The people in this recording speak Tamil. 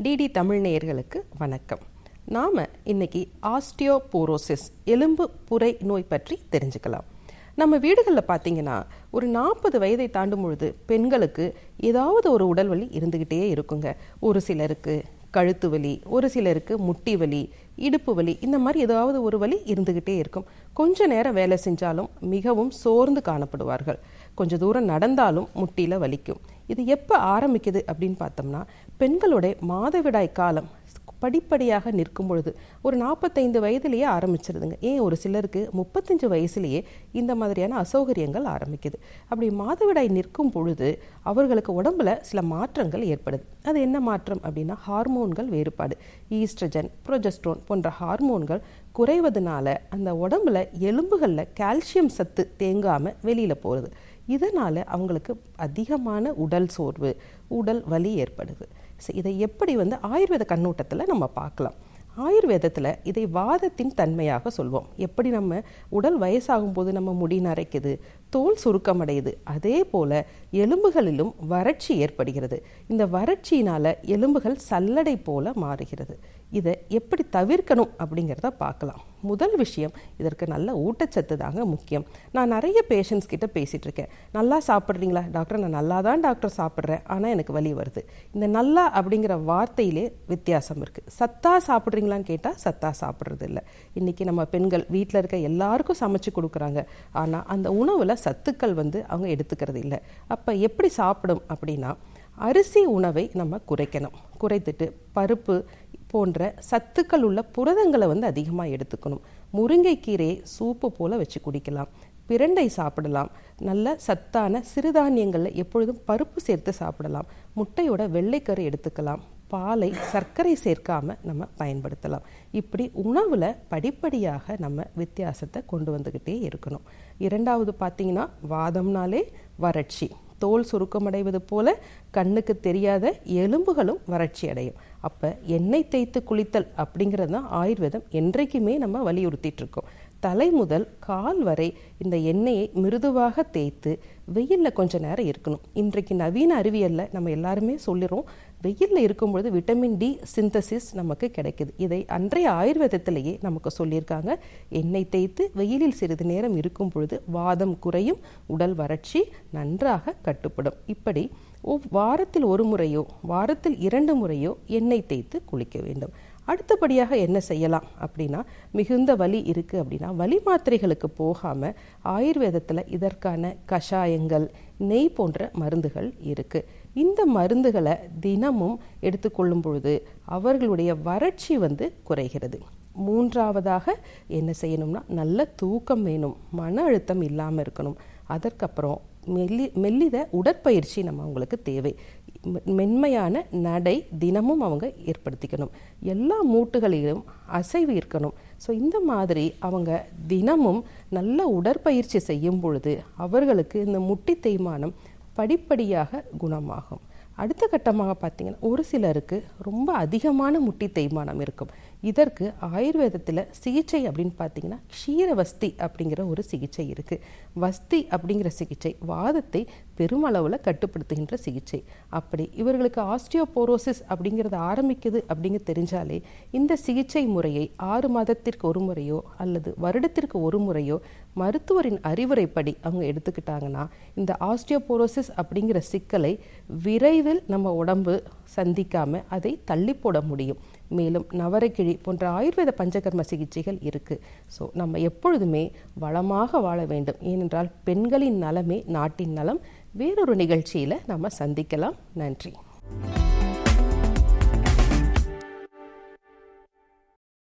டிடி தமிழ் நேயர்களுக்கு வணக்கம். நாம் இன்னைக்கு ஆஸ்டியோபோரோசிஸ் எலும்பு புரை நோய் பற்றி தெரிஞ்சுக்கலாம். நம்ம வீடுகளில் பார்த்தீங்கன்னா ஒரு 40 வயதை தாண்டும் பொழுது பெண்களுக்கு ஏதாவது ஒரு உடல் வலி இருந்துக்கிட்டே இருக்குங்க. ஒரு சிலருக்கு கழுத்து வலி, ஒரு சிலருக்கு முட்டி வலி, இடுப்பு வலி, இந்த மாதிரி ஏதாவது ஒரு வலி இருந்துக்கிட்டே இருக்கும். கொஞ்ச நேரம் வேலை செஞ்சாலும் மிகவும் சோர்ந்து காணப்படுவார்கள். கொஞ்சம் தூரம் நடந்தாலும் முட்டியில் வலிக்கும். இது எப்போ ஆரம்பிக்குது அப்படின்னு பார்த்தோம்னா, பெண்களுடைய மாதவிடாய் காலம் படிப்படியாக நிற்கும் பொழுது ஒரு 45 வயதிலேயே ஆரம்பிச்சிருதுங்க. ஏன் ஒரு சிலருக்கு 35 வயசுலேயே இந்த மாதிரியான அசௌகரியங்கள் ஆரம்பிக்குது. அப்படி மாதவிடாய் நிற்கும் பொழுது அவர்களுக்கு உடம்புல சில மாற்றங்கள் ஏற்படுது. அது என்ன மாற்றம் அப்படின்னா, ஹார்மோன்கள் வேறுபாடு. ஈஸ்ட்ரஜன், புரோஜெஸ்ட்ரோன் போன்ற ஹார்மோன்கள் குறைவதனால அந்த உடம்புல எலும்புகளில் கால்சியம் சத்து தேங்காமல் வெளியில் போகிறது. இதனால் அவங்களுக்கு அதிகமான உடல் சோர்வு, உடல் வலி ஏற்படுது. இதை எப்படி ஆயுர்வேத கண்ணோட்டத்தில் நம்ம பார்க்கலாம். ஆயுர்வேதத்தில் இதை வாதத்தின் தன்மையாக சொல்வோம். எப்படி நம்ம உடல் வயசாகும் போது நம்ம முடி நரைக்குது, தோல் சுருக்கமடையுது, அதே போல் எலும்புகளிலும் வறட்சி ஏற்படுகிறது. இந்த வறட்சியினால் எலும்புகள் சல்லடை போல மாறுகிறது. இதை எப்படி தவிர்க்கணும் அப்படிங்கிறத பார்க்கலாம். முதல் விஷயம், இதற்கு நல்ல ஊட்டச்சத்து தாங்க முக்கியம். நான் நிறைய பேஷண்ட்ஸ் கிட்ட பேசிகிட்டு இருக்கேன். நல்லா சாப்பிட்றீங்களா டாக்டர்? நான் நல்லா தான் டாக்டர் சாப்பிட்றேன், ஆனால் எனக்கு வலி வருது. இந்த நல்லா அப்படிங்கிற வார்த்தையிலே வித்தியாசம் இருக்குது. சத்தா சாப்பிட்றீங்களான்னு கேட்டால் சத்தா சாப்பிட்றது இல்லை. இன்றைக்கி நம்ம பெண்கள் வீட்டில் இருக்க எல்லாருக்கும் சமைச்சு கொடுக்குறாங்க, ஆனால் அந்த உணவில் சத்துக்கள் அவங்க எடுத்துக்கிறது இல்லை. அப்போ எப்படி சாப்பிடும் அப்படின்னா, அரிசி உணவை நம்ம குறைக்கணும். குறைத்துட்டு பருப்பு போன்ற சத்துக்கள் உள்ள புரதங்களை அதிகமாக எடுத்துக்கணும். முருங்கைக்கீரையை சூப்பு போல் வச்சு குடிக்கலாம். பிரண்டை சாப்பிடலாம். நல்ல சத்தான சிறுதானியங்களில் எப்பொழுதும் பருப்பு சேர்த்து சாப்பிடலாம். முட்டையோட வெள்ளைக்கரு எடுத்துக்கலாம். பாலை சர்க்கரை சேர்க்காம நம்ம பயன்படுத்தலாம். இப்படி உணவில் படிப்படியாக நம்ம வித்தியாசத்தை கொண்டு வந்துக்கிட்டே இருக்கணும். இரண்டாவது பார்த்தீங்கன்னா, வாதம்னாலே வறட்சி. தோல் சுருக்கமடைவது போல கண்ணுக்கு தெரியாத எலும்புகளும் வறட்சி அடையும். அப்போ எண்ணெய் தேய்த்து குளித்தல் அப்படிங்கிறது தான் ஆயுர்வேதம் என்றைக்குமே நம்ம வலியுறுத்திட்டு இருக்கோம். தலை முதல் கால் வரை இந்த எண்ணெயை மிருதுவாக தேய்த்து வெயிலில் கொஞ்சம் நேரம் இருக்கணும். இன்றைக்கு நவீன அறிவியலில் நம்ம எல்லாருமே சொல்லிடுறோம், வெயிலில் இருக்கும்பொழுது விட்டமின் டி சிந்தசிஸ் நமக்கு கிடைக்குது. இதை அன்றைய ஆயுர்வேதத்திலேயே நமக்கு சொல்லியிருக்காங்க. எண்ணெய் தேய்த்து வெயிலில் சிறிது நேரம் இருக்கும் பொழுது வாதம் குறையும், உடல் வறட்சி நன்றாக கட்டுப்படும். இப்படி வாரத்தில் ஒரு முறையோ வாரத்தில் 2 முறையோ எண்ணெய் தேய்த்து குளிக்க வேண்டும். அடுத்தபடியாக என்ன செய்யலாம் அப்படின்னா, மிகுந்த வலி இருக்குது அப்படின்னா வலி மாத்திரைகளுக்கு போகாமல் ஆயுர்வேதத்தில் இதற்கான கஷாயங்கள், நெய் போன்ற மருந்துகள் இருக்குது. இந்த மருந்துகளை தினமும் எடுத்துக்கொள்ளும் பொழுது அவர்களுடைய வறட்சி குறைகிறது. மூன்றாவதாக என்ன செய்யணும்னா, நல்ல தூக்கம் வேணும், மன அழுத்தம் இல்லாமல் இருக்கணும். அதற்கப்புறம் மெல்லித உடற்பயிற்சி நம்ம அவங்களுக்கு தேவை. மென்மையான நடை தினமும் அவங்க ஏற்படுத்திக்கணும். எல்லா மூட்டுகளிலும் அசைவு இருக்கணும். ஸோ இந்த மாதிரி அவங்க தினமும் நல்ல உடற்பயிற்சி செய்யும் பொழுது அவர்களுக்கு இந்த முட்டி தேய்மானம் படிப்படியாக குணமாகும். அடுத்த கட்டமாக பார்த்தீங்கன்னா, ஒரு சிலருக்கு ரொம்ப அதிகமான முட்டி தேய்மானம் இருக்கும். இதற்கு ஆயுர்வேதத்தில் சிகிச்சை அப்படின்னு பார்த்தீங்கன்னா, க்ஷீரவஸ்தி அப்படிங்கிற ஒரு சிகிச்சை இருக்குது. வஸ்தி அப்படிங்கிற சிகிச்சை வாதத்தை பெருமளவில் கட்டுப்படுத்துகின்ற சிகிச்சை. அப்படி இவர்களுக்கு ஆஸ்டியோபோரோசிஸ் அப்படிங்கிறது ஆரம்பிக்குது அப்படிங்க தெரிஞ்சாலே இந்த சிகிச்சை முறையை 6 மாதத்திற்கு ஒரு முறையோ அல்லது வருடத்திற்கு ஒரு முறையோ மருத்துவரின் அறிவுரைப்படி அவங்க எடுத்துக்கிட்டாங்கன்னா இந்த ஆஸ்டியோபோரோசிஸ் அப்படிங்கிற சிக்கலை விரைவில் நம்ம உடம்பு சந்திக்காமல் அதை தள்ளி போட முடியும். மேலும் நவரக்கிழி போன்ற ஆயுர்வேத பஞ்சகர்ம சிகிச்சைகள் இருக்குது. ஸோ நம்ம எப்பொழுதுமே வளமாக வாழ வேண்டும். ஏனென்றால் பெண்களின் நலமே நாட்டின் நலம். வேறொரு நிகழ்ச்சியில் நம்ம சந்திக்கலாம். நன்றி.